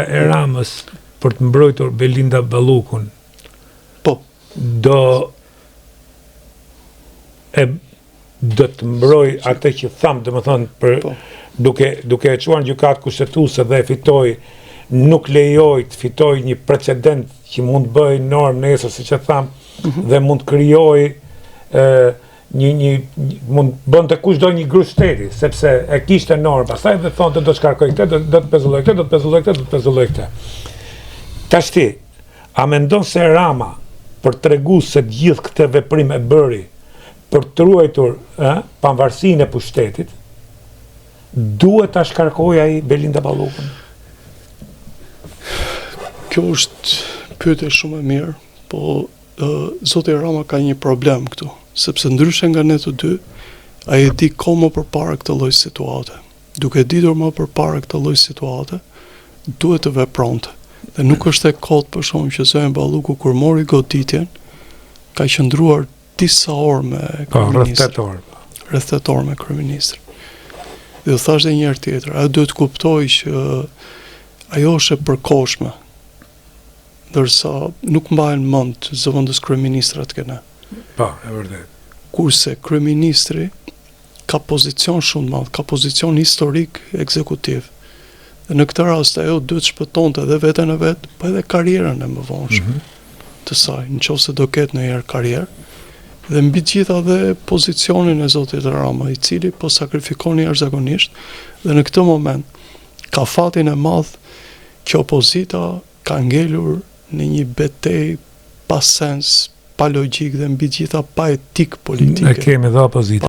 e Ramës për të mbrojtur Belinda Ballukun do të mbroj atë që tham, duke e çuar në gjykatë kushtetuese dhe fitoi, nuk lejoj të fitoj një precedent që mund të bëj normë nesër, siç e tham, dhe mund të krijoj mund bënte kushdo një grup shteti, sepse e kishte normë, pastaj dhe thonë do të shkarkoj këtë, do të pezulloj këtë, do të pezulloj këtë, do të pezulloj këtë. Tashti, a mendon se Rama, për tregu se gjithë këtë veprim e bëri, për të ruajtur pavarësinë e pushtetit, duhet ta shkarkojë ai Belinda Ballukun? Kjo është pyetje shumë e mirë, po zoti Rama ka një problem këtu, sepse ndryshe nga ne të dy, ai e di kohë më përpara këtë lloj situate. Duke ditur më përpara këtë lloj situate, duhet të vepronte. Dhe nuk është e kot për shkak që zoti Balluku kur mori goditjen, ka qëndruar disa orë me kryeministrin. Rreth 8 orë me kryeministrin. Dhe u thash edhe një herë tjetër, ai duhet të kuptojë që ajo është e përkohshme. Ndërsa nuk mbahen mend zëvendës kryeministrat këna. Po, e vërtet. Kurse kryeministri ka pozicion shumë të madh, ka pozicion historik ekzekutiv. Dhe në këtë rast ajo duhet shpëtonte edhe veten e vet, po edhe karrierën e mëvonshme të saj, nëse do ketë ndonjëherë karrierë. Dhe mbi të gjitha dhe pozicionin e zotit Rama, i cili po sakrifikon jashtëzakonisht, dhe në këtë moment ka fatin e madh që opozita ka ngelur në një betejë pa sens, pa logjik dhe mbi të gjitha pa etik politike. Ne kemi dhe opozita.